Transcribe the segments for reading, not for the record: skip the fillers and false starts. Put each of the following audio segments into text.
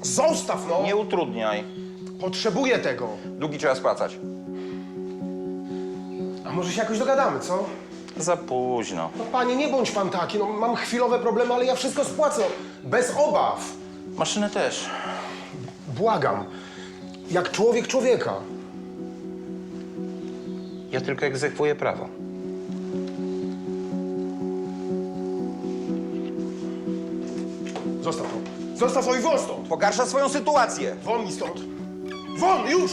Zostaw, no! Nie utrudniaj. Potrzebuję tego. Długi trzeba spłacać. A może się jakoś dogadamy, co? Za późno. No panie, nie bądź pan taki, no mam chwilowe problemy, ale ja wszystko spłacę, bez obaw. Maszynę też. Błagam, jak człowiek człowieka. Ja tylko egzekwuję prawo. Zostaw to i won stąd. Pogarsza swoją sytuację. Won mi stąd. Won, już!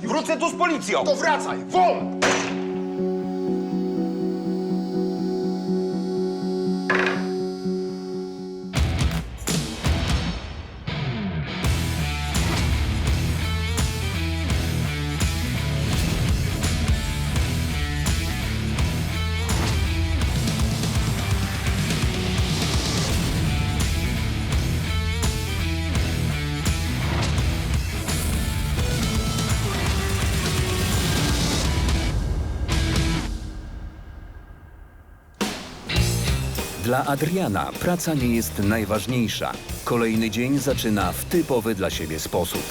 Wrócę tu z policją. To wracaj, won! Dla Adriana praca nie jest najważniejsza. Kolejny dzień zaczyna w typowy dla siebie sposób.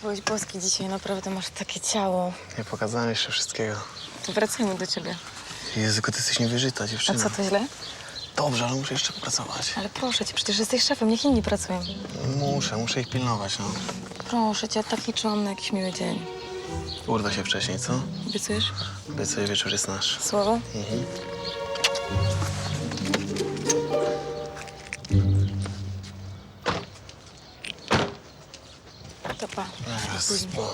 Byłeś boski dzisiaj, naprawdę masz takie ciało. Nie pokazałem jeszcze wszystkiego. To wracajmy do ciebie. Jezu, tylko ty jesteś niewyżyta, A dziewczyna. co, to źle? Dobrze, ale muszę jeszcze popracować. Ale proszę cię, przecież jesteś szefem, niech inni pracują. Muszę ich pilnować, no. Proszę cię, tak liczyłam na jakiś miły dzień. Urwę się wcześniej, co? Obiecujesz? Obiecuję, wieczór jest nasz. Słowo? To pa. Raz, dwa.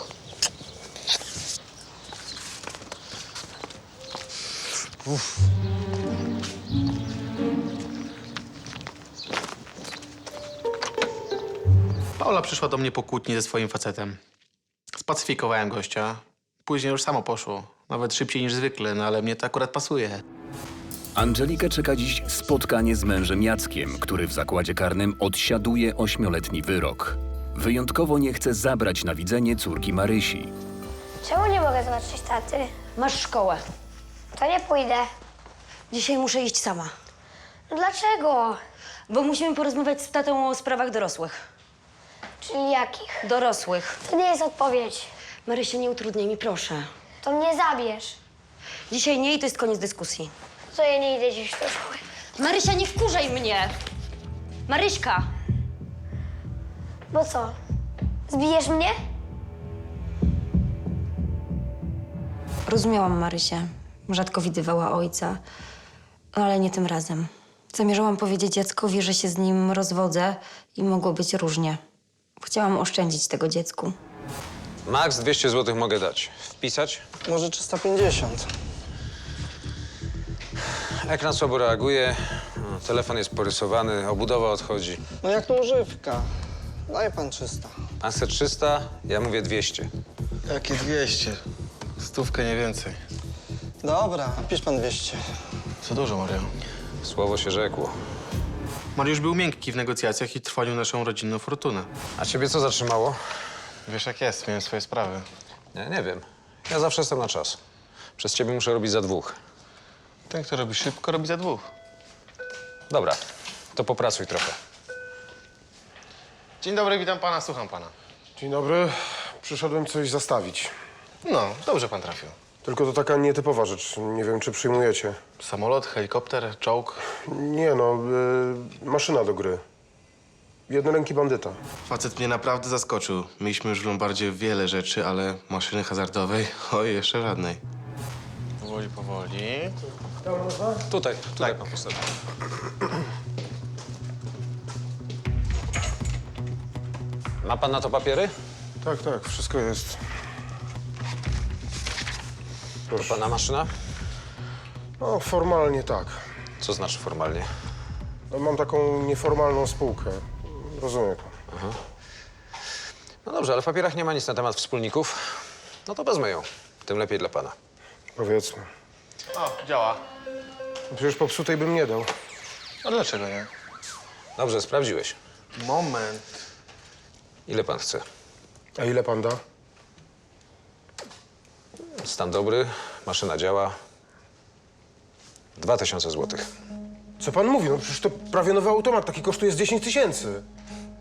Paula przyszła do mnie po kłótni ze swoim facetem. Spacyfikowałem gościa. Później już samo poszło. Nawet szybciej niż zwykle, no ale mnie to akurat pasuje. Angelikę czeka dziś spotkanie z mężem Jackiem, który w zakładzie karnym odsiaduje 8-letni wyrok. Wyjątkowo nie chce zabrać na widzenie córki Marysi. Czemu nie mogę zobaczyć taty? Masz szkołę. To nie pójdę. Dzisiaj muszę iść sama, No dlaczego? bo musimy porozmawiać z tatą o sprawach dorosłych. Czyli jakich? Dorosłych. To nie jest odpowiedź. Marysia, nie utrudniaj mi, proszę. To mnie zabierz. Dzisiaj nie i to jest koniec dyskusji. To ja nie idę dziś do szkoły. Marysia, nie wkurzaj mnie! Maryśka! Bo co? Zbijesz mnie? Rozumiałam Marysię. Rzadko widywała ojca, ale nie tym razem. Zamierzałam powiedzieć Jackowi, że się z nim rozwodzę i mogło być różnie. Chciałam oszczędzić tego dziecku. Max 200 zł mogę dać. Wpisać? Może 350. Ekran słabo reaguje, telefon jest porysowany, obudowa odchodzi. No jak to używka? Daj pan 300. Pan chce 300, ja mówię 200. Jakie 200? Stówkę, nie więcej. Dobra, pisz pan 200. Co dużo, Mario. Słowo się rzekło. Mariusz był miękki w negocjacjach i trwonił naszą rodzinną fortunę. A ciebie co zatrzymało? Wiesz jak jest, miałem swoje sprawy. Nie wiem. Ja zawsze jestem na czas. Przez ciebie muszę robić za dwóch. Ten, kto robi szybko, robi za dwóch. Dobra, to popracuj trochę. Dzień dobry, witam pana, słucham pana. Dzień dobry, przyszedłem coś zastawić. No, dobrze pan trafił. Tylko to taka nietypowa rzecz, nie wiem czy przyjmujecie. Samolot, helikopter, czołg. Nie no, maszyna do gry. Jednoręki bandyta. Facet mnie naprawdę zaskoczył. Mieliśmy już w Lombardzie wiele rzeczy, ale maszyny hazardowej, oj, jeszcze żadnej. Powoli, powoli. Tutaj pan postawi. Ma pan na to papiery? Tak, wszystko jest. To pana maszyna? No, formalnie tak. Co znaczy formalnie? No, mam taką nieformalną spółkę. Rozumie pan. No dobrze, ale w papierach nie ma nic na temat wspólników. No to wezmę ją. Tym lepiej dla pana. Powiedzmy. O, działa. Przecież popsutej bym nie dał. A dlaczego nie? Dobrze, sprawdziłeś. Moment. Ile pan chce? A ile pan da? Stan dobry, maszyna działa. 2000 złotych. Co pan mówi? No przecież to prawie nowy automat, taki kosztuje z 10 tysięcy.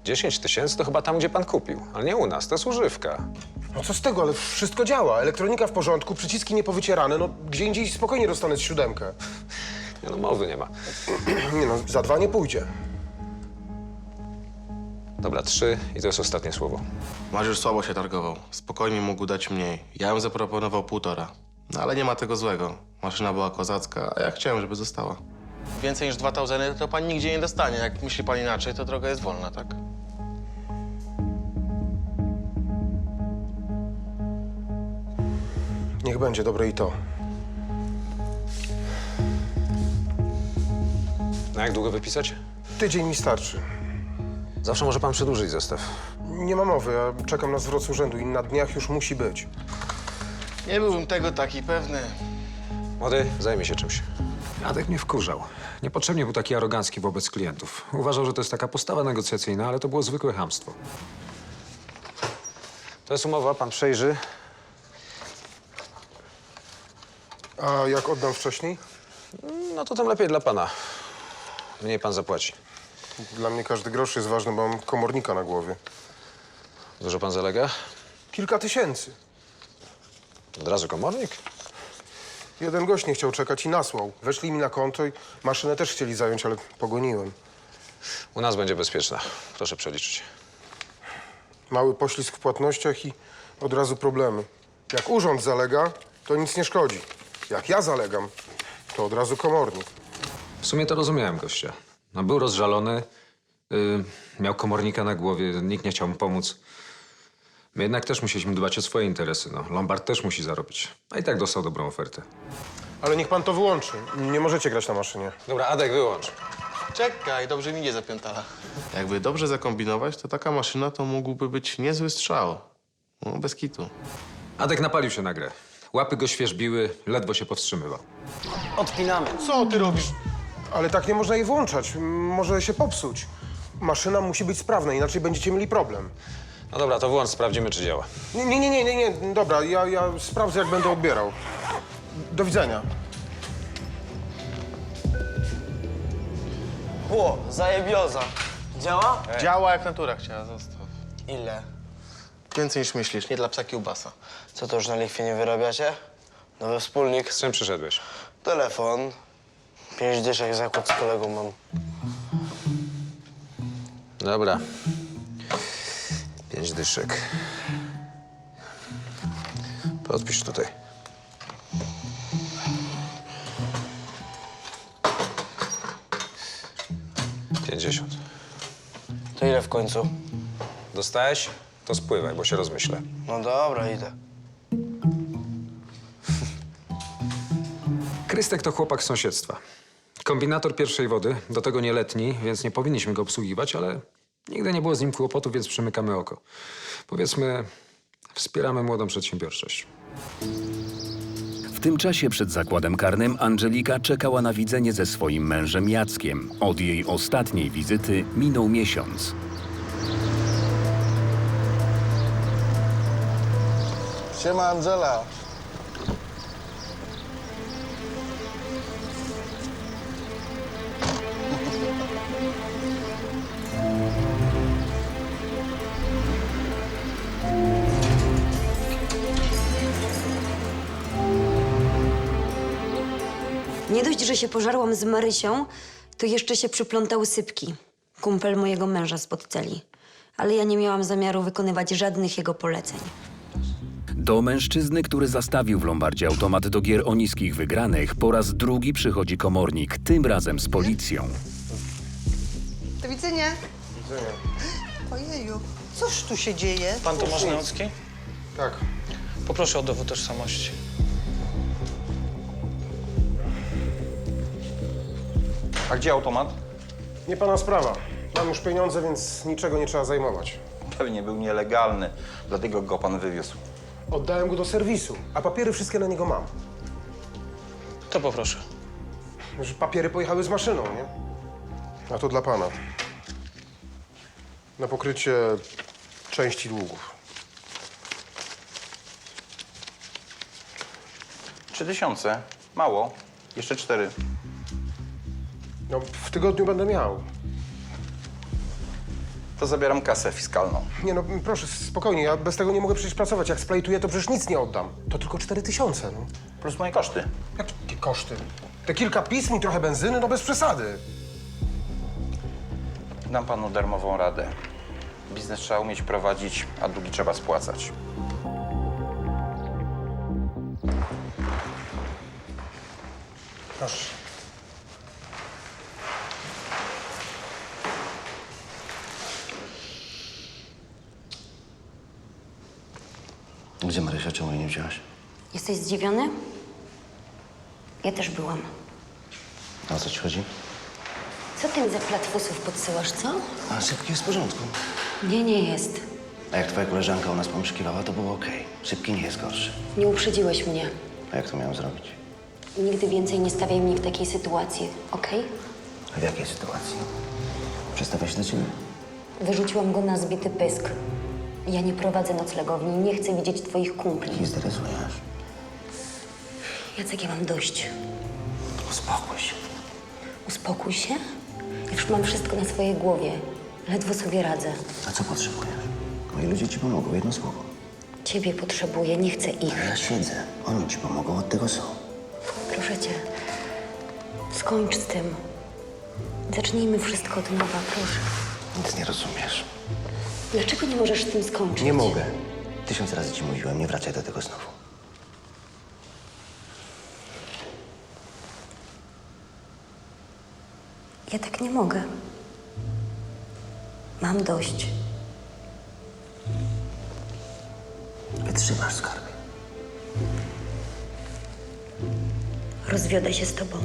10 tysięcy to chyba tam, gdzie pan kupił, ale nie u nas, to jest używka. No co z tego, ale wszystko działa. Elektronika w porządku, przyciski niepowycierane, no gdzie indziej spokojnie dostanę z 7. Nie, no mowy nie ma. Nie no, za 2 nie pójdzie. Dobra, 3 i to jest ostatnie słowo. Mariusz słabo się targował. Spokojnie mógł dać mniej. Ja bym zaproponował 1,5. No ale nie ma tego złego. Maszyna była kozacka, a ja chciałem, żeby została. Więcej niż 2000 to pan nigdzie nie dostanie. Jak myśli pan inaczej, to droga jest wolna, tak? Niech będzie dobre i to. Na jak długo wypisać? Tydzień mi starczy. Zawsze może pan przedłużyć zestaw. Nie ma mowy, ja czekam na zwrot z urzędu i na dniach już musi być. Nie byłbym tego taki pewny. Młody, zajmie się czymś. Adek mnie wkurzał. Niepotrzebnie był taki arogancki wobec klientów. Uważał, że to jest taka postawa negocjacyjna, ale to było zwykłe chamstwo. To jest umowa, pan przejrzy. A jak oddam wcześniej? No to tym lepiej dla pana. Mniej pan zapłaci. Dla mnie każdy grosz jest ważny, bo mam komornika na głowie. Dużo pan zalega? Kilka tysięcy. Od razu komornik? Jeden gość nie chciał czekać i nasłał. Weszli mi na konto i maszynę też chcieli zająć, ale pogoniłem. U nas będzie bezpieczna. Proszę przeliczyć. Mały poślizg w płatnościach i od razu problemy. Jak urząd zalega, to nic nie szkodzi. Jak ja zalegam, to od razu komornik. W sumie to rozumiałem gościa. No, był rozżalony, miał komornika na głowie, nikt nie chciał mu pomóc. My jednak też musieliśmy dbać o swoje interesy. No. Lombard też musi zarobić. A i tak dostał dobrą ofertę. Ale niech pan to wyłączy. Nie możecie grać na maszynie. Dobra, Adek, wyłącz. Czekaj, dobrze mi nie zapiętala. Jakby dobrze zakombinować, to taka maszyna to mógłby być niezły strzał. No, bez kitu. Adek napalił się na grę. Łapy go świeżbiły, ledwo się powstrzymywał. Odpinamy. Co ty robisz? Ale tak nie można jej włączać. Może się popsuć. Maszyna musi być sprawna, inaczej będziecie mieli problem. No dobra, to włącz, sprawdzimy, czy działa. Nie. Dobra, ja sprawdzę, jak będę odbierał. Do widzenia. Ło, zajebioza. Działa? Działa jak natura chciała, zostaw. Ile? Więcej niż myślisz, nie dla psa kiełbasa. Co to już na lichwie nie wyrabiacie? Nowy wspólnik, Z czym przyszedłeś? telefon. 5 dyszek zakład z kolegą mam. Dobra. 5 dyszek. Podpisz tutaj. $50. To ile w końcu? Dostałeś? To spływaj, bo się rozmyślę. No dobra, idę. Krystek to chłopak z sąsiedztwa. Kombinator pierwszej wody, do tego nieletni, więc nie powinniśmy go obsługiwać, ale nigdy nie było z nim kłopotu, więc przymykamy oko. Powiedzmy, wspieramy młodą przedsiębiorczość. W tym czasie przed zakładem karnym Angelika czekała na widzenie ze swoim mężem Jackiem. Od jej ostatniej wizyty minął miesiąc. Siema, Angela. Nie dość, że się pożarłam z Marysią, to jeszcze się przyplątały Sypki, kumpel mojego męża spod celi. Ale ja nie miałam zamiaru wykonywać żadnych jego poleceń. Do mężczyzny, który zastawił w Lombardzie automat do gier o niskich wygranych, po raz drugi przychodzi komornik, tym razem z policją. Do widzenia. Ojeju, cóż tu się dzieje? Pan Tomasz Nęcki? Tak. Poproszę o dowód tożsamości. A gdzie automat? Nie pana sprawa. Mam już pieniądze, więc niczego nie trzeba zajmować. Pewnie był nielegalny, dlatego go pan wywiózł. Oddałem go do serwisu, a papiery wszystkie na niego mam. To poproszę. Że papiery pojechały z maszyną, nie? A to dla pana. Na pokrycie części długów. 3000. Mało. Jeszcze 4. No, w tygodniu będę miał. To zabieram kasę fiskalną. Nie no, proszę, spokojnie, ja bez tego nie mogę przecież pracować. Jak splejtuję, to przecież nic nie oddam. To tylko 4000, no. Plus moje koszty. Jakie koszty? Te kilka pism i trochę benzyny? No bez przesady. Dam panu darmową radę. Biznes trzeba umieć prowadzić, a długi trzeba spłacać. Proszę. Gdzie Marysia? Czemu jej nie wzięłaś? Jesteś zdziwiony? Ja też byłam. A o co ci chodzi? Co ty mi za platfusów podsyłasz, co? A Szybki jest w porządku. Nie jest. A jak twoja koleżanka u nas pomszykiwała, to było okej. Szybki nie jest gorszy. Nie uprzedziłeś mnie. A jak to miałem zrobić? Nigdy więcej nie stawiaj mnie w takiej sytuacji, okej? A w jakiej sytuacji? Przestawia się do ciebie. Wyrzuciłam go na zbity pysk. Ja nie prowadzę noclegowni i nie chcę widzieć twoich kumpli. Nie zdecydujesz. Jacek, ja mam dość. Uspokój się. Uspokój się. Ja już mam wszystko na swojej głowie. Ledwo sobie radzę. A co potrzebujesz? Moi ludzie ci pomogą, jedno słowo. Ciebie potrzebuję, nie chcę ich. A ja siedzę. Oni ci pomogą, od tego są. Proszę cię, skończ z tym. Zacznijmy wszystko od nowa, proszę. Nic nie rozumiesz. Dlaczego nie możesz z tym skończyć? Nie mogę. 1000 razy ci mówiłem, nie wracaj do tego znowu. Ja tak nie mogę. Mam dość. Wytrzymasz, skarbie. Rozwiodę się z tobą.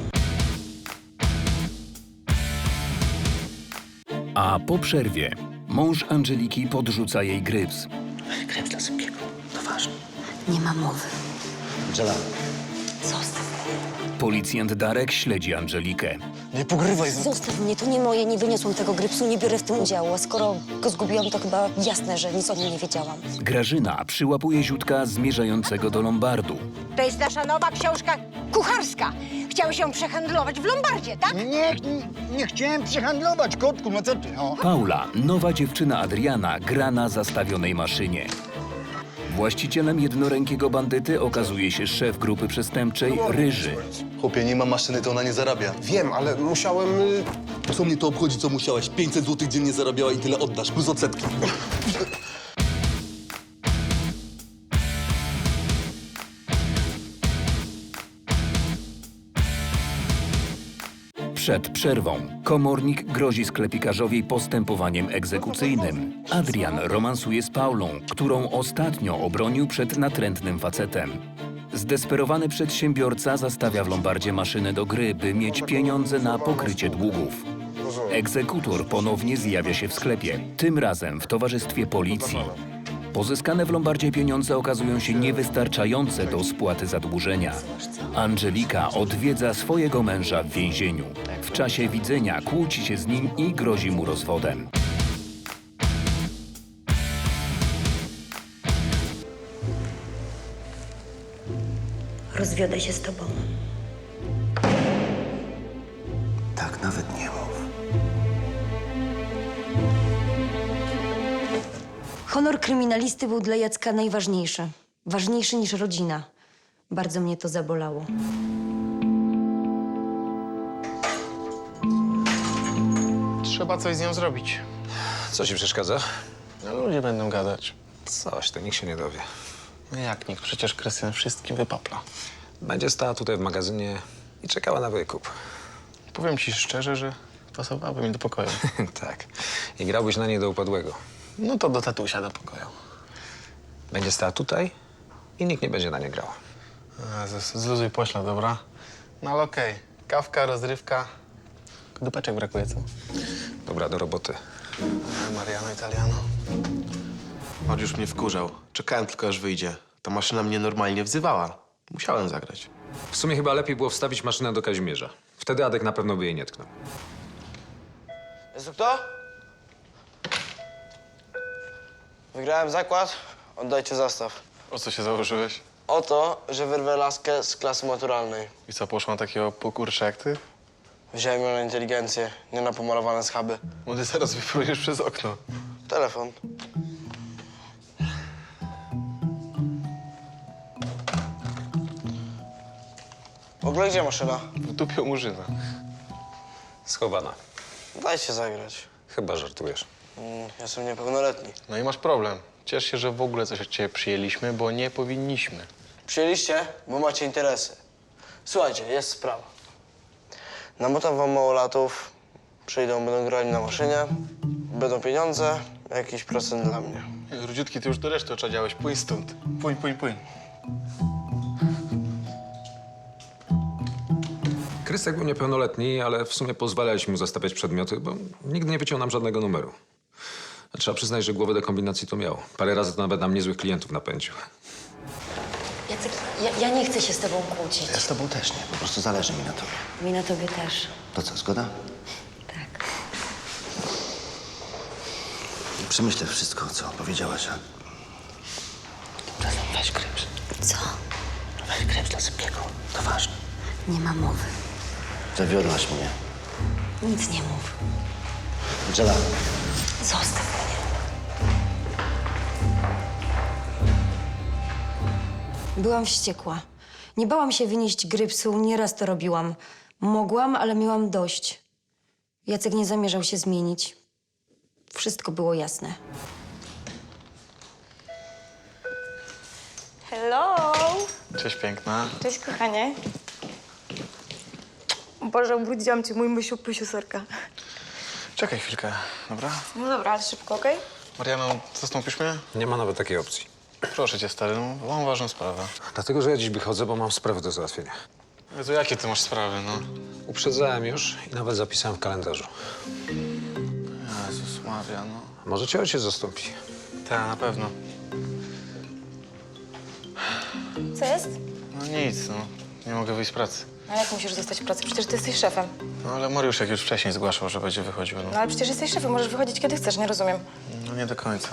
A po przerwie mąż Angeliki podrzuca jej gryps. Krew dla Szybkiego. To ważne. Nie ma mowy. Angela. Zostaw Policjant Darek śledzi Angelikę. Nie pogrywaj mnie. Zostaw mnie, to nie moje, nie wyniosłam tego grypsu, nie biorę w tym udziału. A skoro go zgubiłam, to chyba jasne, że nic o nim nie wiedziałam. Grażyna przyłapuje Ziutka zmierzającego do lombardu. To jest nasza nowa książka kucharska. Chciałeś ją przehandlować w Lombardzie, tak? Nie chciałem przehandlować, kotku, no co ty, no. Paula, nowa dziewczyna Adriana, gra na zastawionej maszynie. Właścicielem jednorękiego bandyty okazuje się szef grupy przestępczej Ryży. Chłopie, nie ma maszyny, to ona nie zarabia. Wiem, ale musiałem... Co mnie to obchodzi, co musiałeś? 500 zł dziennie zarabiała i tyle oddasz, plus odsetki. Przed przerwą komornik grozi sklepikarzowi postępowaniem egzekucyjnym. Adrian romansuje z Paulą, którą ostatnio obronił przed natrętnym facetem. Zdesperowany przedsiębiorca zastawia w lombardzie maszynę do gry, by mieć pieniądze na pokrycie długów. Egzekutor ponownie zjawia się w sklepie, tym razem w towarzystwie policji. Pozyskane w lombardzie pieniądze okazują się niewystarczające do spłaty zadłużenia. Angelika odwiedza swojego męża w więzieniu. W czasie widzenia kłóci się z nim i grozi mu rozwodem. Rozwiodę się z tobą. Tak nawet nie mów. Honor kryminalisty był dla Jacka najważniejszy. Ważniejszy niż rodzina. Bardzo mnie to zabolało. Trzeba coś z nią zrobić. Co ci przeszkadza? No, ludzie będą gadać. Coś, to nikt się nie dowie. No jak nikt? Przecież Krystian wszystkim wypapla. Będzie stała tutaj w magazynie i czekała na wykup. Powiem ci szczerze, że pasowałby mi do pokoju. Tak. I grałbyś na niej do upadłego. No to do tatusia do pokoju. Będzie stała tutaj i nikt nie będzie na nie grał. Zluzuj poślad, dobra? No ale okej. Kawka, rozrywka. Dupeczek brakuje, co? Dobra, do roboty. Mariano Italiano. On już mnie wkurzał. Czekałem tylko, aż wyjdzie. Ta maszyna mnie normalnie wzywała. Musiałem zagrać. W sumie chyba lepiej było wstawić maszynę do Kazimierza. Wtedy Adek na pewno by jej nie tknął. Jest tu kto? Wygrałem zakład, oddajcie zastaw. O co się założyłeś? O to, że wyrwę laskę z klasy maturalnej. I co, poszło na takiego pokurcza jak ty? Wziąłem ją na inteligencję, nie na pomalowane schaby. Młody, zaraz wyprujesz przez okno. Telefon. W ogóle gdzie maszyna? W dupie u Murzyna. Schowana. Dajcie zagrać. Chyba żartujesz. Jestem niepełnoletni. No i masz problem. Ciesz się, że w ogóle coś od ciebie przyjęliśmy, bo nie powinniśmy. Przyjęliście, bo macie interesy. Słuchajcie, jest sprawa. Namotam wam małolatów, przyjdą, będą grali na maszynie, będą pieniądze, jakiś procent dla mnie. Rudziutki, ty już do reszty oczadziałeś. Płyń stąd. Płyń. Krystek był niepełnoletni, ale w sumie pozwalaliśmy mu zostawiać przedmioty, bo nigdy nie wyciął nam żadnego numeru. A trzeba przyznać, że głowę do kombinacji to miał. Parę razy to nawet nam niezłych klientów napędził. Jacek, ja nie chcę się z tobą kłócić. Ja z tobą też nie, po prostu zależy mi na tobie. Mi na tobie też. To co, zgoda? Tak. Przemyślę wszystko, co powiedziałaś, a... Tymczasem weź kryps. Co? Weź kryps dla Sypkiego. To ważne. Nie ma mowy. Zawiodłaś mnie. Nic nie mów. Angela. Zostaw mnie. Byłam wściekła. Nie bałam się wynieść grypsu, nieraz to robiłam. Mogłam, ale miałam dość. Jacek nie zamierzał się zmienić. Wszystko było jasne. Hello! Cześć, piękna. Cześć, kochanie. Boże, obudziłam cię, mój mysiu, pysiu, sorka. Czekaj chwilkę, dobra? No dobra, ale szybko, okej? Mariano, zastąpisz mnie? Nie ma nawet takiej opcji. Proszę cię, stary, no, mam ważną sprawę. Dlatego, że ja dziś wychodzę, bo mam sprawy do załatwienia. Jezu, jakie ty masz sprawy, no? Uprzedzałem już i nawet zapisałem w kalendarzu. Jezus Maria, no. Może cię ojciec zastąpi. Tak, na pewno. Co jest? No nic, no. Nie mogę wyjść z pracy. Ale jak musisz zostać w pracy? Przecież ty jesteś szefem. No ale Mariuszek już wcześniej zgłaszał, że będzie wychodził, no. No ale przecież jesteś szefem, możesz wychodzić kiedy chcesz, nie rozumiem. No nie do końca.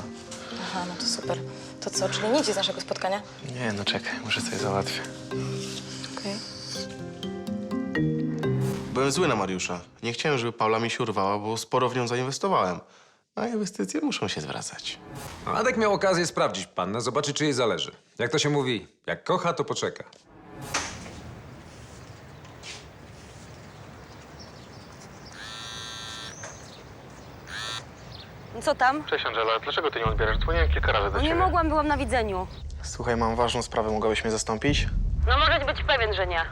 Aha, no to super. To co, czyli nic z naszego spotkania? Nie, no czekaj, muszę coś załatwić. Okej. Byłem zły na Mariusza. Nie chciałem, żeby Paula mi się urwała, bo sporo w nią zainwestowałem. A inwestycje muszą się zwracać. Adek miał okazję sprawdzić pannę, zobaczyć, czy jej zależy. Jak to się mówi, jak kocha, to poczeka. Co tam? Cześć Angela, dlaczego ty nie odbierasz? Dzwoniłem kilka razy do ciebie. mogłam, byłam na widzeniu. Słuchaj, mam ważną sprawę, mogłabyś mnie zastąpić? No możesz być pewien, że nie.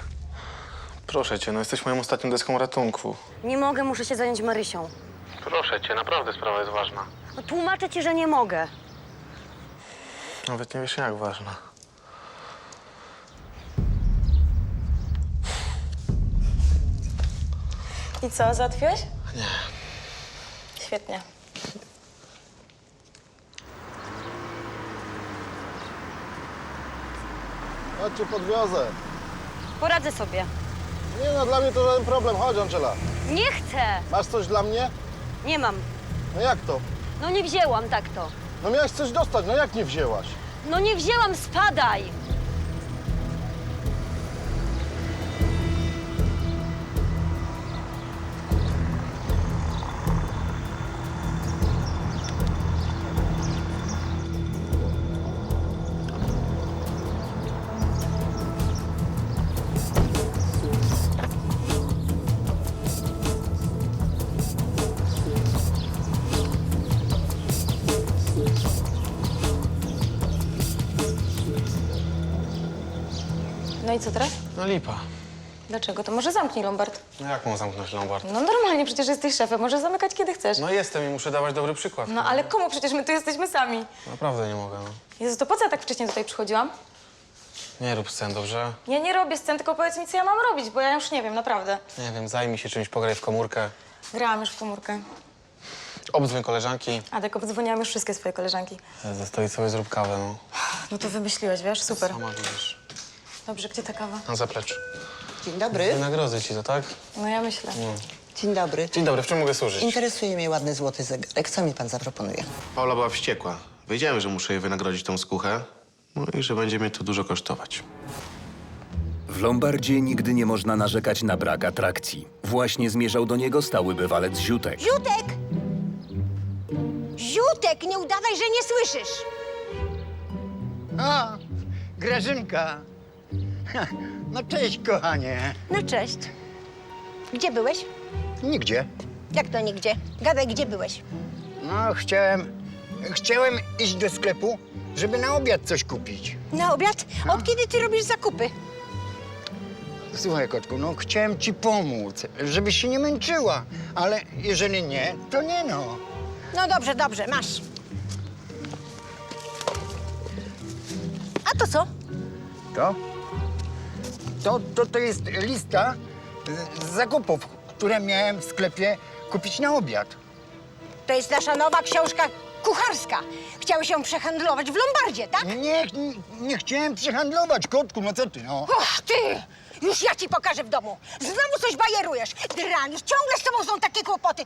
Proszę cię, no jesteś moją ostatnią deską ratunku. Nie mogę, muszę się zająć Marysią. Proszę cię, naprawdę sprawa jest ważna. No, tłumaczę ci, że nie mogę. Nawet nie wiesz jak ważna. I co, załatwiłeś? Nie. Świetnie. Chodź cię podwiozę. Poradzę sobie. Nie no, dla mnie to żaden problem. Chodź, Angela. Nie chcę! Masz coś dla mnie? Nie mam. No jak to? No nie wzięłam tak to. No miałaś coś dostać, no jak nie wzięłaś? No nie wzięłam, spadaj! No i co teraz? No lipa. Dlaczego? To może zamknij Lombard. No jak mam zamknąć Lombard? No normalnie, przecież jesteś szefem, możesz zamykać kiedy chcesz. No jestem i muszę dawać dobry przykład. No ale komu? Przecież my tu jesteśmy sami. Naprawdę nie mogę, no. Jezu, to po co ja tak wcześnie tutaj przychodziłam? Nie rób scen, dobrze? Ja nie robię scen, tylko powiedz mi, co ja mam robić, bo ja już nie wiem, naprawdę. Nie wiem, zajmij się czymś, pograj w komórkę. Grałam już w komórkę. Obdzwoń koleżanki. Adek, obdzwoniłam już wszystkie swoje koleżanki. Ze stoi sobie zrób kawę, no. No to wymyśliłeś, wiesz? Super. Sama widzisz. Dobrze, gdzie ta kawa? Na zapleczu. Dzień dobry. Wynagrodzę ci to, tak? No ja myślę. Dzień dobry. Dzień dobry, w czym mogę służyć? Interesuje mnie ładny złoty zegarek. Co mi pan zaproponuje? Paula była wściekła. Wiedziałem, że muszę jej wynagrodzić tą skuchę. No i że będzie mnie to dużo kosztować. W Lombardzie nigdy nie można narzekać na brak atrakcji. Właśnie zmierzał do niego stały bywalec Ziutek. Ziutek! Ziutek, nie udawaj, że nie słyszysz. A, Grażynka. No cześć, kochanie. No cześć. Gdzie byłeś? Nigdzie. Jak to nigdzie? Gadaj, gdzie byłeś? No, chciałem iść do sklepu, żeby na obiad coś kupić. Na obiad? Od kiedy ty robisz zakupy? Słuchaj, kotku, no chciałem ci pomóc, żebyś się nie męczyła, ale jeżeli nie, to nie no. No dobrze, dobrze, masz. A to co? To jest lista z zakupów, które miałem w sklepie kupić na obiad. To jest nasza nowa książka kucharska. Chciałeś ją przehandlować w Lombardzie, tak? Nie chciałem przehandlować, kotku, no co ty, no. Och, ty! Już ja ci pokażę w domu. Znowu coś bajerujesz. Drani, ciągle z tobą są takie kłopoty.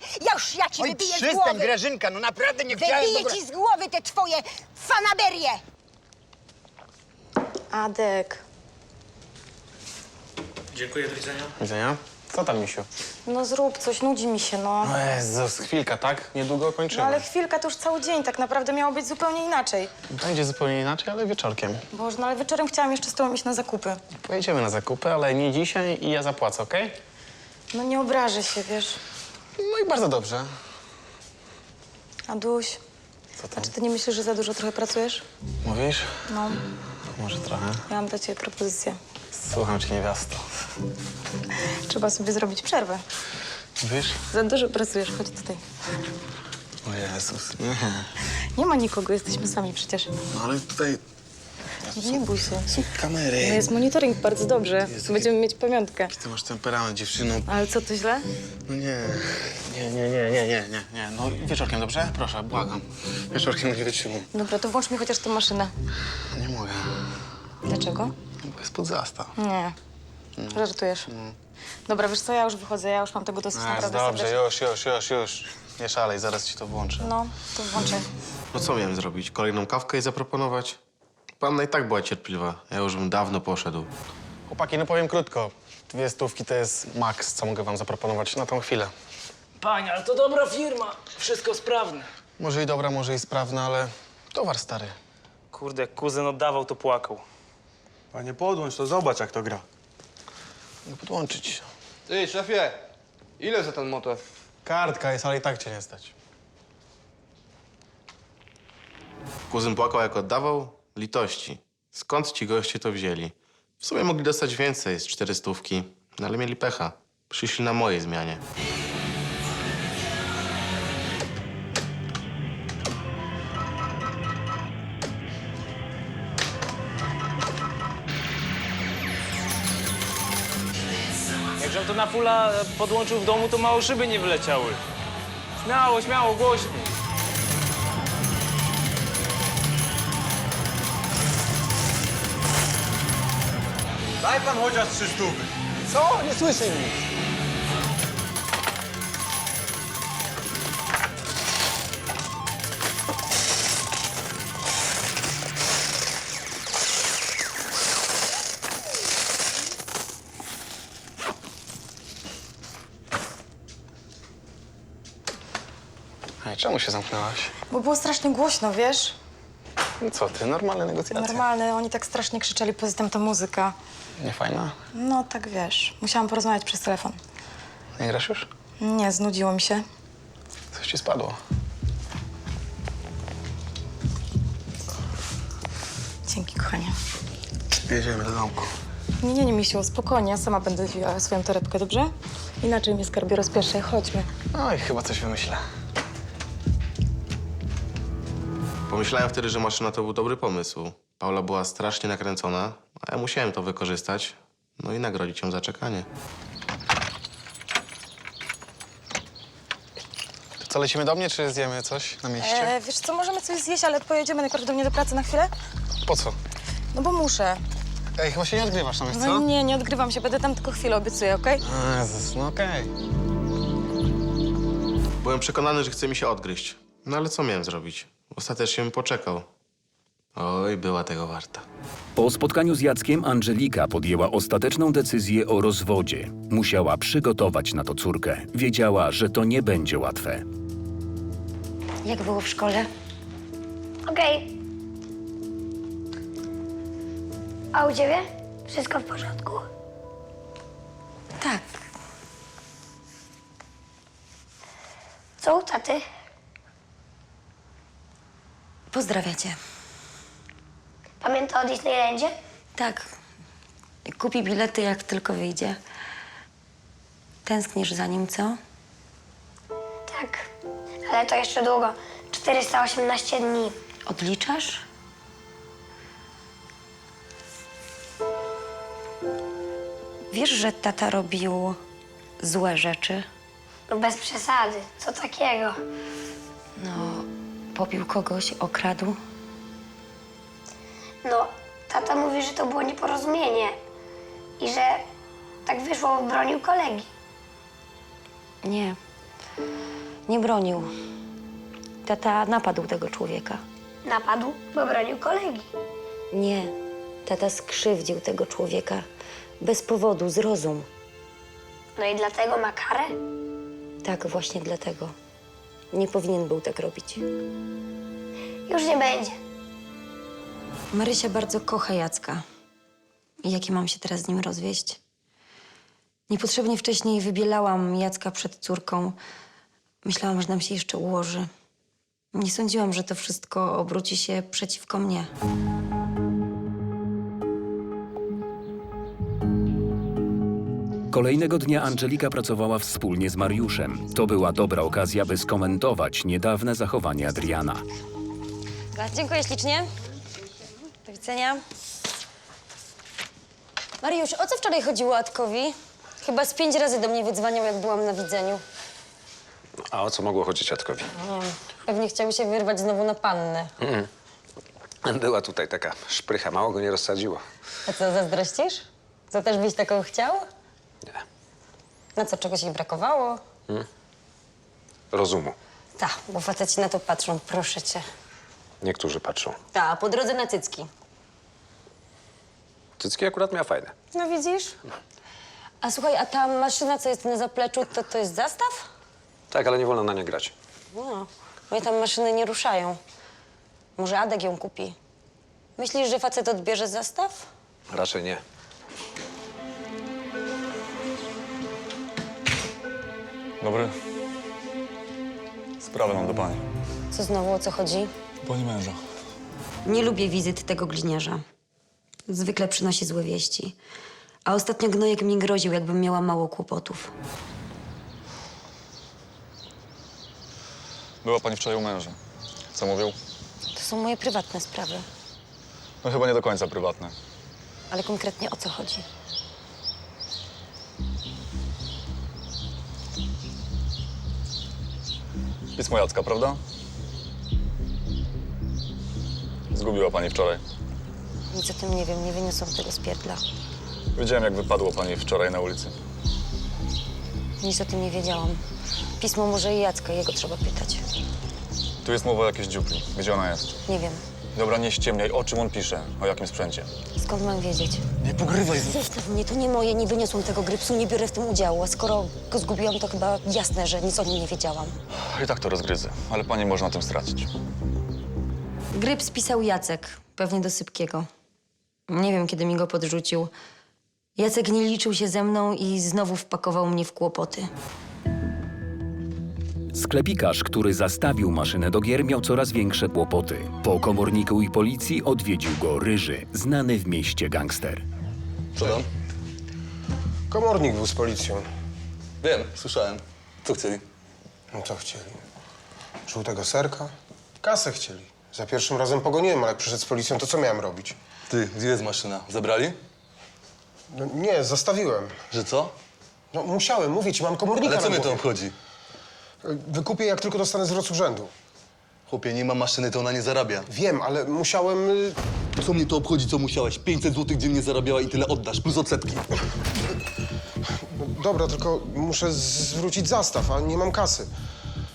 Ja ci Oj, wybiję z przestań, głowy. Grażynka, no naprawdę nie chciałem... Wybiję ci z głowy te twoje fanaberie. Adek, Dziękuję, do widzenia. Widzenia? Co tam, misiu? no zrób coś, nudzi mi się, no. No Jezus, chwilka, tak? Niedługo kończymy. No ale chwilka to już cały dzień, tak naprawdę miało być zupełnie inaczej. Będzie zupełnie inaczej, ale wieczorkiem. Boże, no ale wieczorem chciałam jeszcze z tobą iść na zakupy. Pojedziemy na zakupy, ale nie dzisiaj i ja zapłacę, okej? No nie obrażę się, wiesz. No i bardzo dobrze. Aduś, Co a tam? czy ty nie myślisz, że za dużo trochę pracujesz? Mówisz? No, Może trochę. ja mam dla ciebie propozycję. Słucham cię, niewiasto. Trzeba sobie zrobić przerwę. Mówisz? Za dużo pracujesz, chodź tutaj. O Jezus, nie. Nie ma nikogo, jesteśmy sami przecież. No ale tutaj Nie bój się. są kamery. No jest monitoring, bardzo dobrze. Jezu, Będziemy mieć pamiątkę. Ty masz temperament, dziewczyno. Ale co, to źle? No nie. Nie. No wieczorkiem, dobrze? Proszę, błagam. Wieczorkiem nie wytrzymam. Dobra, to włącz mi chociaż tę maszynę. Nie mogę. Dlaczego? Bo jest pod zastaw. Nie. Żartujesz. Dobra, wiesz co, ja już wychodzę, ja już mam tego dosyć No jest naprawdę dobrze, już. Nie szalej, zaraz ci to włączę. No, to włączaj. No co miałem zrobić? Kolejną kawkę jej zaproponować? Panna i tak była cierpliwa. Ja już bym dawno poszedł. Chłopaki, no powiem krótko. 2 stówki to jest maks, co mogę wam zaproponować na tą chwilę. Panie, ale to dobra firma. Wszystko sprawne. Może i dobra, może i sprawna, ale towar stary. Kurde, jak kuzyn oddawał, to płakał. Panie, podłącz to, zobacz jak to gra. Mogę podłączyć. Ty, szefie, ile za ten motor? Kartka jest, ale i tak cię nie stać. Kuzyn płakał, jak oddawał? Litości. Skąd ci goście to wzięli? W sumie mogli dostać więcej, z 400, no ale mieli pecha. Przyszli na mojej zmianie. Jakżem to na fulla podłączył w domu, to mało szyby nie wyleciały. Śmiało, śmiało, głośniej. Daj pan chociaż 300. Co? Nie słyszę nic. Hej, czemu się zamknęłaś? Bo było strasznie głośno, wiesz? No co ty, normalne negocjacje. Normalne, oni tak strasznie krzyczeli, poza tym ta muzyka. Nie fajna? No tak wiesz, musiałam porozmawiać przez telefon. Nie grasz już? Nie, znudziło mi się. Coś ci spadło. Dzięki, kochanie. Jedziemy do domku. Nie, misiu, spokojnie, ja sama będę wiła swoją torebkę, dobrze? Inaczej mnie, skarbie, rozpieszę, chodźmy. No i chyba coś wymyślę. Pomyślałem wtedy, że maszyna to był dobry pomysł. Paula była strasznie nakręcona, a ja musiałem to wykorzystać. No i nagrodzić ją za czekanie. To co, lecimy do mnie, czy zjemy coś na mieście? Wiesz co, możemy coś zjeść, ale pojedziemy najpierw do mnie do pracy na chwilę? Po co? No bo muszę. Ej, chyba się nie odgrywasz tam, wiesz co? No nie odgrywam się, będę tam tylko chwilę, obiecuję, okej? Jezus, no okej. Byłem przekonany, że chce mi się odgryźć. No ale co miałem zrobić? Ostatecznie bym poczekał. Oj, była tego warta. Po spotkaniu z Jackiem Angelika podjęła ostateczną decyzję o rozwodzie. Musiała przygotować na to córkę. Wiedziała, że to nie będzie łatwe. Jak było w szkole? Okej. A u ciebie? Wszystko w porządku? Tak. Co u taty? Pozdrawiacie. Pamięta o Disneylandzie? Tak. Kupi bilety, jak tylko wyjdzie. Tęsknisz za nim, co? Tak. Ale to jeszcze długo. 418 dni. Odliczasz? Wiesz, że tata robił złe rzeczy? No bez przesady. Co takiego? No, pobił kogoś, okradł. No, tata mówi, że to było nieporozumienie. I że tak wyszło, bo bronił kolegi. Nie. Nie bronił. Tata napadł tego człowieka. Napadł, bo bronił kolegi. Nie. Tata skrzywdził tego człowieka. Bez powodu, zrozum. No i dlatego ma karę? Tak, właśnie dlatego. Nie powinien był tak robić. Już nie będzie. Marysia bardzo kocha Jacka. I jakie mam się teraz z nim rozwieść? Niepotrzebnie wcześniej wybielałam Jacka przed córką. Myślałam, że nam się jeszcze ułoży. Nie sądziłam, że to wszystko obróci się przeciwko mnie. Kolejnego dnia Angelika pracowała wspólnie z Mariuszem. To była dobra okazja, by skomentować niedawne zachowanie Adriana. Dziękuję ślicznie. Do widzenia. Mariusz, o co wczoraj chodziło Atkowi? Chyba z 5 razy do mnie wydzwaniał, jak byłam na widzeniu. A o co mogło chodzić Jackowi? Pewnie chciał się wyrwać znowu na pannę. Była tutaj taka szprycha, mało go nie rozsadziło. A co, zazdrościsz? Co, też byś taką chciał? Nie. Na co, czegoś jej brakowało? Rozumu. Tak, bo faceci na to patrzą, proszę cię. Niektórzy patrzą. Tak, po drodze na cycki. Cycki akurat miała fajne. No widzisz? A słuchaj, a ta maszyna, co jest na zapleczu, to jest zastaw? Tak, ale nie wolno na nie grać. No, moje tam maszyny nie ruszają. Może Adek ją kupi. Myślisz, że facet odbierze zastaw? Raczej nie. Dobry. Sprawę mam do pani. Co znowu, o co chodzi? Pani męża. Nie lubię wizyt tego gliniarza. Zwykle przynosi złe wieści. A ostatnio Gnojek mi groził, jakbym miała mało kłopotów. Była pani wczoraj u męża. Co mówił? To są moje prywatne sprawy. No chyba nie do końca prywatne. Ale konkretnie o co chodzi? Pismo Jacka, prawda? Zgubiła pani wczoraj. Nic o tym nie wiem, nie wyniosłam tego z pierdla. Widziałem, jak wypadło pani wczoraj na ulicy. Nic o tym nie wiedziałam. Pismo może i Jacka, jego trzeba pytać. Tu jest mowa o jakiejś dziupli. Gdzie ona jest? Nie wiem. Dobra, nie ściemniaj. O czym on pisze? O jakim sprzęcie? Skąd mam wiedzieć? Nie pogrywaj. Zostaw mnie, to nie moje, nie wyniosłam tego grypsu, nie biorę w tym udziału. A skoro go zgubiłam, to chyba jasne, że nic o nim nie wiedziałam. I tak to rozgryzę, ale pani może na tym stracić. Gryps pisał Jacek, pewnie do Sypkiego. Nie wiem, kiedy mi go podrzucił. Jacek nie liczył się ze mną i znowu wpakował mnie w kłopoty. Sklepikarz, który zastawił maszynę do gier, miał coraz większe kłopoty. Po komorniku i policji odwiedził go Ryży, znany w mieście gangster. Co tam? Komornik był z policją. Wiem, słyszałem. Co chcieli? No co chcieli? Żółtego serka? Kasę chcieli. Za pierwszym razem pogoniłem, ale jak przyszedł z policją, to co miałem robić? Ty, gdzie jest maszyna? Zabrali? No nie, zostawiłem. Że co? No musiałem, mówię ci, mam komornika Ale co na mnie to głowie. obchodzi? Wykupię, jak tylko dostanę zwrot z urzędu. Chłopie, nie ma maszyny, to ona nie zarabia. Wiem, ale musiałem... Co mnie to obchodzi, co musiałaś? 500 zł dziennie zarabiała i tyle oddasz, plus odsetki. No, dobra, tylko muszę zwrócić zastaw, a nie mam kasy.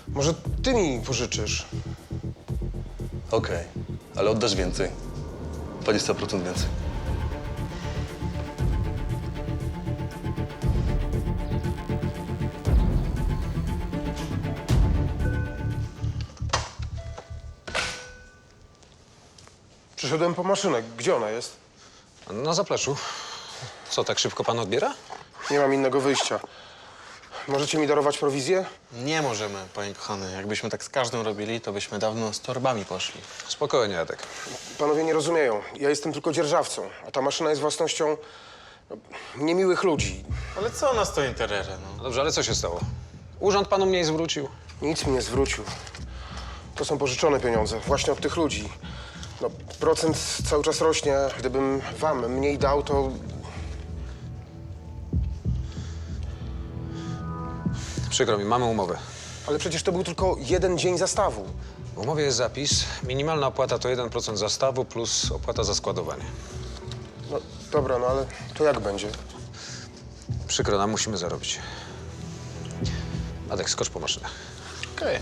Może ty mi pożyczysz? Okej, ale oddasz więcej. 20% więcej. Przyszedłem po maszynę. Gdzie ona jest? Na zapleczu. Co, tak szybko pan odbiera? Nie mam innego wyjścia. Możecie mi darować prowizję? Nie możemy, panie kochany. Jakbyśmy tak z każdym robili, to byśmy dawno z torbami poszli. Spokojnie, Jadek. Panowie nie rozumieją. Ja jestem tylko dzierżawcą, a ta maszyna jest własnością niemiłych ludzi. Ale co nas to interere, no? No dobrze, ale co się stało? Urząd panu mniej zwrócił? Nic mi nie zwrócił. To są pożyczone pieniądze, właśnie od tych ludzi. No, procent cały czas rośnie. Gdybym wam mniej dał, to... Przykro mi, mamy umowę. Ale przecież to był tylko jeden dzień zastawu. W umowie jest zapis. Minimalna opłata to 1% zastawu plus opłata za składowanie. No dobra, no ale to jak będzie? Przykro nam, musimy zarobić. Adek, skocz po maszynę. Okej.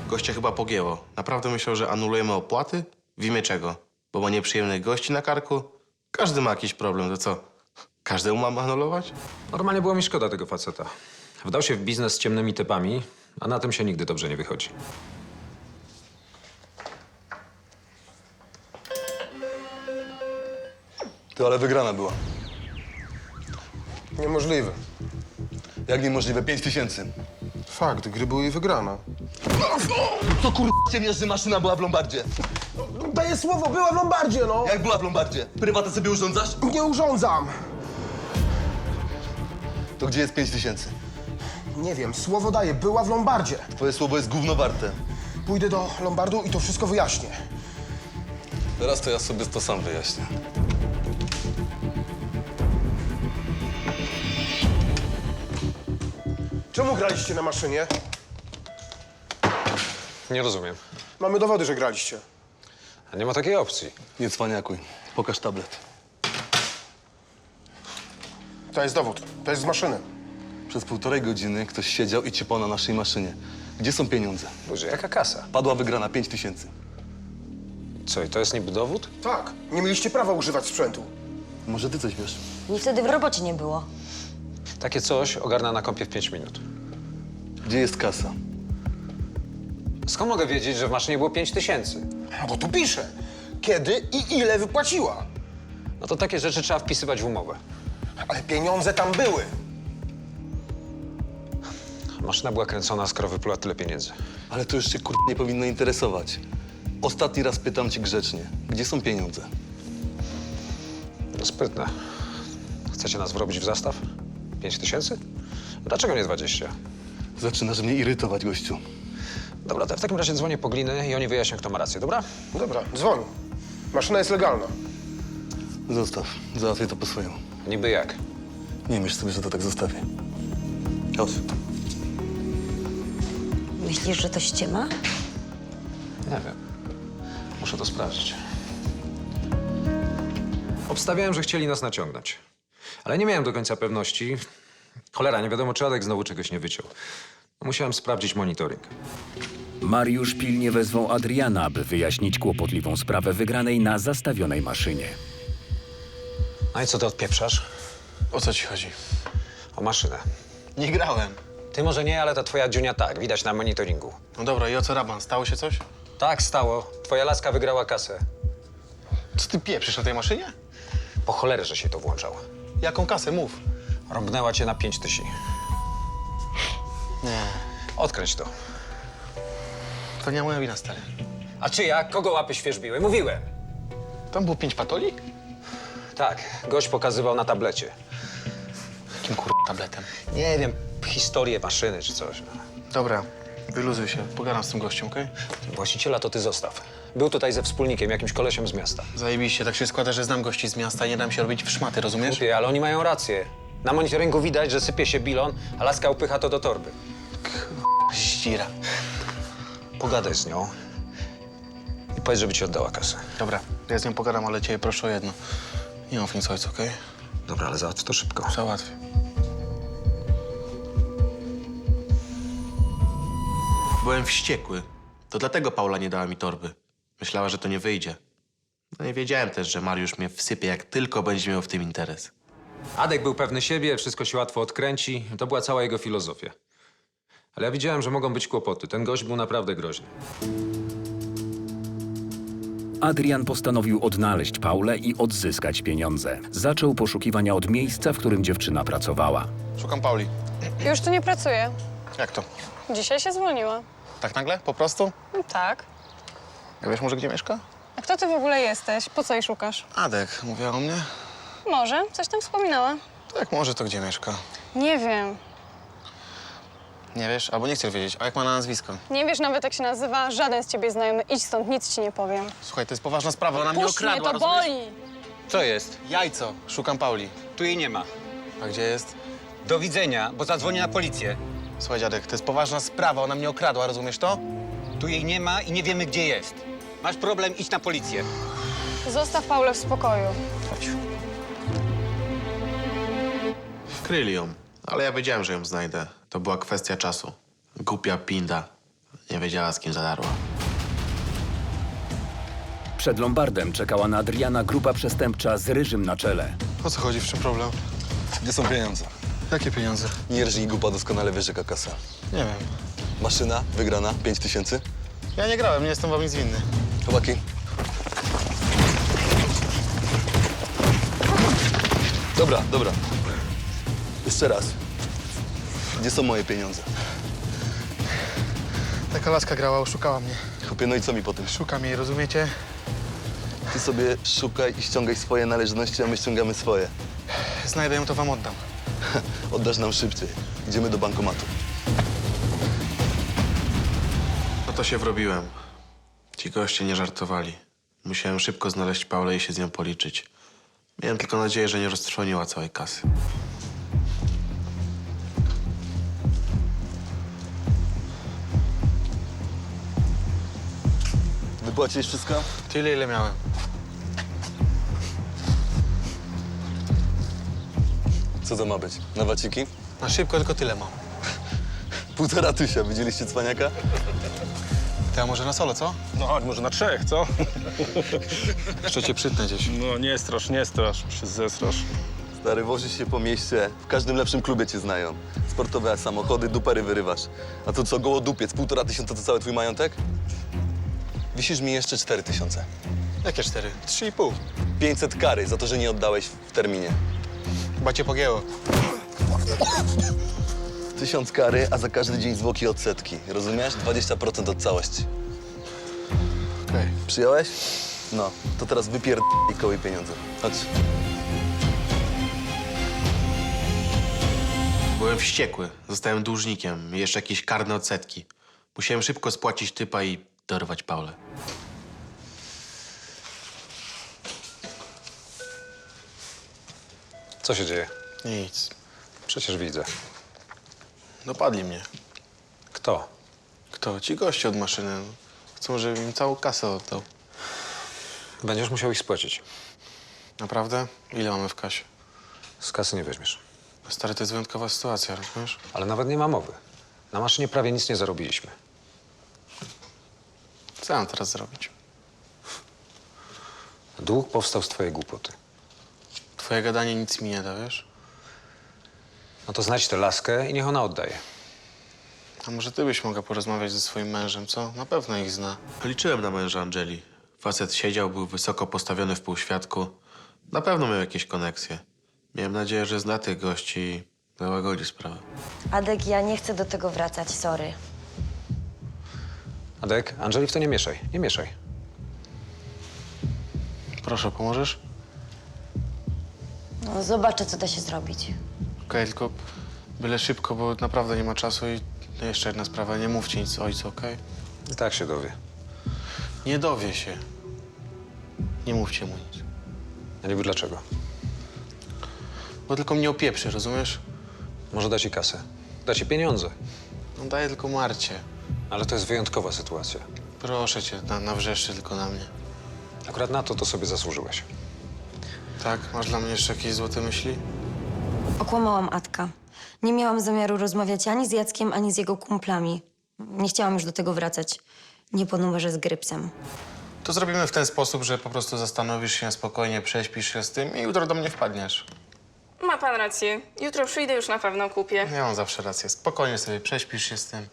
Gościa chyba pogięło. Naprawdę myślał, że anulujemy opłaty? W imię czego? Bo ma nieprzyjemnych gości na karku? Każdy ma jakiś problem, to co? Każdemu mamy anulować? Normalnie było mi szkoda tego faceta. Wdał się w biznes z ciemnymi typami, a na tym się nigdy dobrze nie wychodzi. Ty, ale wygrana była. Niemożliwe. Jak niemożliwe? 5000. Fakt, gry były wygrana. Co cię wiesz, że maszyna była w Lombardzie? Daję słowo, była w Lombardzie, no! Jak była w Lombardzie? Prywatę sobie urządzasz? Nie urządzam! To gdzie jest 5000? Nie wiem, słowo daję, była w Lombardzie. Twoje słowo jest gówno warte. Pójdę do Lombardu i to wszystko wyjaśnię. Teraz to ja sobie to sam wyjaśnię. Czemu graliście na maszynie? Nie rozumiem. Mamy dowody, że graliście. A nie ma takiej opcji. Nie cwaniakuj. Pokaż tablet. To jest dowód, to jest z maszyny. Przez 1,5 godziny ktoś siedział i ciepał na naszej maszynie. Gdzie są pieniądze? Boże, jaka kasa? Padła wygrana 5000. Co, i to jest niby dowód? Tak, nie mieliście prawa używać sprzętu. Może ty coś wiesz? Mnie wtedy w robocie nie było. Takie coś ogarnę na kąpie w 5 minut. Gdzie jest kasa? Skąd mogę wiedzieć, że w maszynie było 5000? Bo tu pisze, kiedy i ile wypłaciła. No to takie rzeczy trzeba wpisywać w umowę. Ale pieniądze tam były. Maszyna była kręcona, skoro wypluła tyle pieniędzy. Ale to już cię nie powinno interesować. Ostatni raz pytam cię grzecznie. Gdzie są pieniądze? No sprytne. Chcecie nas wrobić w zastaw? 5000? Dlaczego nie 20? Zaczynasz mnie irytować, gościu. Dobra, to w takim razie dzwonię po gliny i oni wyjaśnią, kto ma rację, dobra? Dobra, dzwoń. Maszyna jest legalna. Zostaw. Załatwię to po swojemu. Niby jak? Nie myśl sobie, że to tak zostawię. Chodź. Myślisz, że to ściema? Nie wiem. Muszę to sprawdzić. Obstawiałem, że chcieli nas naciągnąć. Ale nie miałem do końca pewności. Cholera, nie wiadomo, czy Adek znowu czegoś nie wyciął. Musiałem sprawdzić monitoring. Mariusz pilnie wezwał Adriana, by wyjaśnić kłopotliwą sprawę wygranej na zastawionej maszynie. No i co ty odpieprzasz? O co ci chodzi? O maszynę. Nie grałem. Ty może nie, ale ta twoja dziunia tak, widać na monitoringu. No dobra, i o co raban? Stało się coś? Tak, stało. Twoja laska wygrała kasę. Co ty pieprzysz na tej maszynie? Po cholerę, że się to włączało. Jaką kasę? Mów. Rąbnęła cię na 5000. Nie. Odkręć to. To nie moja wina, stary. A czyja? Kogo łapy świeżbiły? Mówiłem. Tam było 5 patoli? Tak, gość pokazywał na tablecie. Jakim tabletem? Nie wiem, historię maszyny czy coś. No. Dobra, wyluzuj się. Pogadam z tym gościem, okej? Właściciela to ty zostaw. Był tutaj ze wspólnikiem, jakimś kolesiem z miasta. Zajebiście, tak się składa, że znam gości z miasta i nie dam się robić w szmaty, rozumiesz? Głupie, ale oni mają rację. Na monitoringu widać, że sypie się bilon, a laska upycha to do torby. Ścira. Pogadaj z nią i powiedz, żeby ci oddała kasę. Dobra, ja z nią pogadam, ale cię proszę o jedno. Nie mów nic ojcu, okej? Dobra, ale załatw to szybko. Załatwię. Byłem wściekły. To dlatego Paula nie dała mi torby. Myślała, że to nie wyjdzie. No i wiedziałem też, że Mariusz mnie wsypie, jak tylko będzie miał w tym interes. Adek był pewny siebie, wszystko się łatwo odkręci. To była cała jego filozofia. Ale ja widziałem, że mogą być kłopoty. Ten gość był naprawdę groźny. Adrian postanowił odnaleźć Paulę i odzyskać pieniądze. Zaczął poszukiwania od miejsca, w którym dziewczyna pracowała. Szukam Pauli. Już tu nie pracuję. Jak to? Dzisiaj się zwolniła. Tak nagle? Po prostu? Tak. Ja wiesz może, gdzie mieszka? A kto ty w ogóle jesteś? Po co jej szukasz? Adek, mówiła o mnie? Może, coś tam wspominała. Tak, może to gdzie mieszka. Nie wiem. Nie wiesz? Albo nie chcesz wiedzieć. A jak ma na nazwisko? Nie wiesz nawet, jak się nazywa. Żaden z ciebie znajomy. Idź stąd, nic ci nie powiem. Słuchaj, to jest poważna sprawa, ona mnie Puść mnie, okradła, to rozumiesz? boli! Co jest? Jajco, szukam Pauli. Tu jej nie ma. A gdzie jest? Do widzenia, bo zadzwonię na policję. Słuchaj, dziadek, to jest poważna sprawa, ona mnie okradła, rozumiesz to? Tu jej nie ma i nie wiemy, gdzie jest. Masz problem, idź na policję. Zostaw Paulę w spokoju. Chodź. Wkryli ją, ale ja wiedziałem, że ją znajdę. To była kwestia czasu. Głupia pinda. Nie wiedziała, z kim zadarła. Przed Lombardem czekała na Adriana grupa przestępcza z ryżem na czele. O co chodzi? W czym problem? Gdzie są pieniądze? Jakie pieniądze? Jerzy Gupa doskonale wiesz, jaka kasa. Nie wiem. Maszyna wygrana, 5000. Ja nie grałem, nie jestem wam nic winny. Chłopaki. Dobra, dobra. Jeszcze raz. Gdzie są moje pieniądze? Taka laska grała, oszukała mnie. Chłopie, no i co mi po tym? Szukam jej, rozumiecie? Ty sobie szukaj i ściągaj swoje należności, a my ściągamy swoje. Znajdę ją, to wam oddam. Oddasz nam szybciej. Idziemy do bankomatu. No to się wrobiłem. Ci goście nie żartowali. Musiałem szybko znaleźć Paulę i się z nią policzyć. Miałem tylko nadzieję, że nie roztrwoniła całej kasy. Wypłaciłeś wszystko? Tyle, ile miałem. Co to ma być? Na waciki? Na szybko, tylko tyle mam. 1,5 tysiąca. Widzieliście cwaniaka? Ty, a może na solo, co? No chodź, może na 3, co? Jeszcze cię przytnę gdzieś. No nie strasz, się zesrasz. Stary, wozisz się po mieście. W każdym lepszym klubie cię znają. Sportowe samochody, dupery wyrywasz. A to co, gołodupiec, 1,5 tysiąca to cały twój majątek? Wisisz mi jeszcze 4000. Jakie 4? 3,5. 500 kary za to, że nie oddałeś w terminie. Chyba cię pogięło. 1000 kary, a za każdy dzień zwłoki odsetki. Rozumiesz? 20% od całości. Okej. Przyjąłeś? No, to teraz wypierdolij koły pieniądze. Chodź. Byłem wściekły. Zostałem dłużnikiem. Jeszcze jakieś karne odsetki. Musiałem szybko spłacić typa i dorwać Paulę. Co się dzieje? Nic. Przecież widzę. Dopadli mnie. Kto? Kto? Ci goście od maszyny. Chcą, żebym im całą kasę oddał. Będziesz musiał ich spłacić. Naprawdę? Ile mamy w kasie? Z kasy nie weźmiesz. Stary, to jest wyjątkowa sytuacja, rozumiesz? Ale nawet nie ma mowy. Na maszynie prawie nic nie zarobiliśmy. Co mam teraz zrobić? Dług powstał z twojej głupoty. Twoje gadanie nic mi nie da, wiesz? No to znajdź tę laskę i niech ona oddaje. A może ty byś mogła porozmawiać ze swoim mężem, co? Na pewno ich zna. Liczyłem na męża Angeli. Facet siedział, był wysoko postawiony w półświadku. Na pewno miał jakieś koneksje. Miałem nadzieję, że zna tych gości i załagodzi sprawę. Adek, ja nie chcę do tego wracać, sorry. Adek, Angeli w to nie mieszaj. Nie mieszaj. Proszę, pomożesz? No, zobaczę, co da się zrobić. Okej, tylko byle szybko, bo naprawdę nie ma czasu i jeszcze jedna sprawa. Nie mówcie nic ojcu, okej? I tak się dowie. Nie dowie się. Nie mówcie mu nic. A niby dlaczego? Bo tylko mnie opieprzy, rozumiesz? Może da ci kasę. Da ci pieniądze. No daję tylko Marcie. Ale to jest wyjątkowa sytuacja. Proszę cię, nawrzeszczy tylko na mnie. Akurat na to sobie zasłużyłeś. Tak? Masz dla mnie jeszcze jakieś złote myśli? Okłamałam Adka. Nie miałam zamiaru rozmawiać ani z Jackiem, ani z jego kumplami. Nie chciałam już do tego wracać. Nie po numerze z Grypsem. To zrobimy w ten sposób, że po prostu zastanowisz się spokojnie, prześpisz się z tym i jutro do mnie wpadniesz. Ma pan rację. Jutro przyjdę, już na pewno kupię. Ja mam zawsze rację. Spokojnie sobie prześpisz się z tym.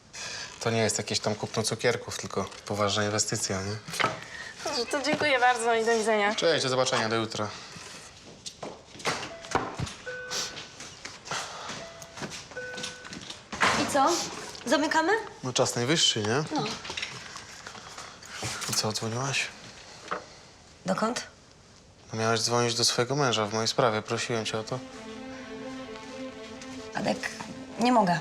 To nie jest jakieś tam kupno cukierków, tylko poważna inwestycja, nie? Dobrze, to dziękuję bardzo i do widzenia. Cześć, do zobaczenia, do jutra. I co? Zamykamy? No czas najwyższy, nie? No. I co, dzwoniłaś? Dokąd? No miałaś dzwonić do swojego męża w mojej sprawie. Prosiłem cię o to. Adek, nie mogę.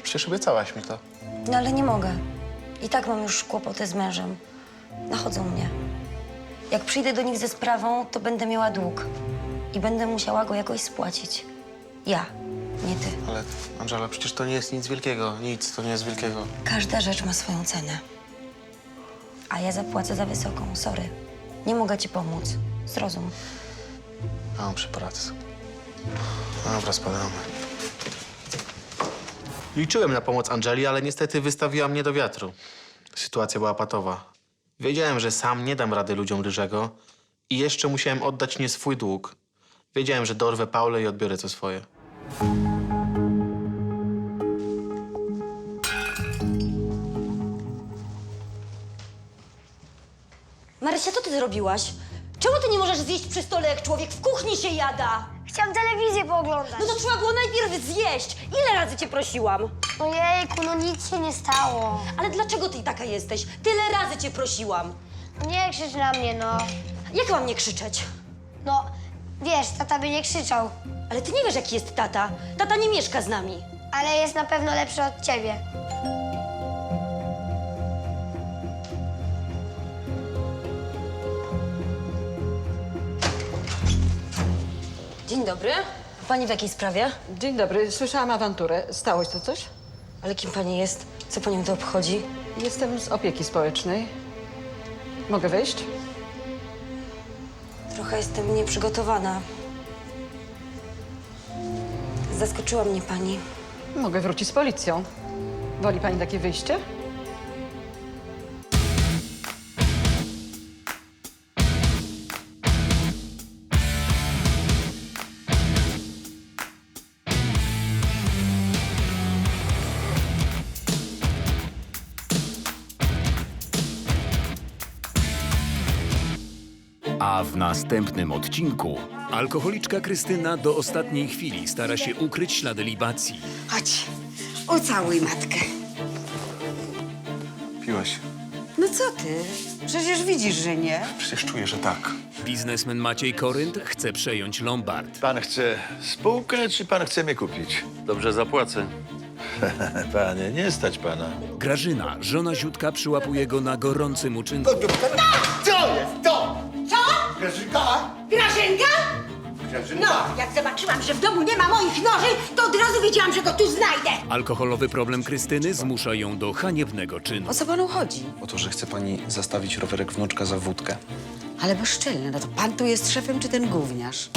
Przecież obiecałaś mi to. No ale nie mogę. I tak mam już kłopoty z mężem. Nachodzą mnie. Jak przyjdę do nich ze sprawą, to będę miała dług. I będę musiała go jakoś spłacić. Ja, nie ty. Ale, Angela, przecież to nie jest nic wielkiego. Nic, to nie jest wielkiego. Każda rzecz ma swoją cenę. A ja zapłacę za wysoką, sorry. Nie mogę ci pomóc. Zrozum. Mam przy pracy. Dobra, spadamy. Liczyłem na pomoc Angeli, ale niestety wystawiła mnie do wiatru. Sytuacja była patowa. Wiedziałem, że sam nie dam rady ludziom Ryżego i jeszcze musiałem oddać nie swój dług. Wiedziałem, że dorwę Paulę i odbiorę co swoje. Marysia, co ty zrobiłaś? Czemu ty nie możesz zjeść przy stole, jak człowiek w kuchni się jada? Chciałam telewizję pooglądać. No to trzeba było najpierw zjeść. Ile razy cię prosiłam? Ojejku, no nic się nie stało. Ale dlaczego ty taka jesteś? Tyle razy cię prosiłam. Nie krzycz na mnie, no. Jak mam nie krzyczeć? No, wiesz, tata by nie krzyczał. Ale ty nie wiesz, jaki jest tata. Tata nie mieszka z nami. Ale jest na pewno lepszy od ciebie. Dzień dobry. Pani w jakiej sprawie? Dzień dobry. Słyszałam awanturę. Stało się coś? Ale kim pani jest? Co panią to obchodzi? Jestem z opieki społecznej. Mogę wejść? Trochę jestem nieprzygotowana. Zaskoczyła mnie pani. Mogę wrócić z policją. Woli pani takie wyjście? A w następnym odcinku alkoholiczka Krystyna do ostatniej chwili stara się ukryć ślady libacji. Chodź, ucałuj matkę. Piłaś? No co ty? Przecież widzisz, że nie. Przecież czuję, że tak. Biznesmen Maciej Korynt chce przejąć Lombard. Pan chce spółkę, czy pan chce mnie kupić? Dobrze zapłacę. Panie, nie stać pana. Grażyna, żona Ziutka, przyłapuje go na gorącym uczynku. Co jest to? Co? Grażynka? Grażynka? No, jak zobaczyłam, że w domu nie ma moich noży, to od razu wiedziałam, że go tu znajdę. Alkoholowy problem Krystyny zmusza ją do haniebnego czynu. O co panu chodzi? O to, że chce pani zastawić rowerek wnuczka za wódkę. Ale bezczelny, no to pan tu jest szefem, czy ten gówniarz?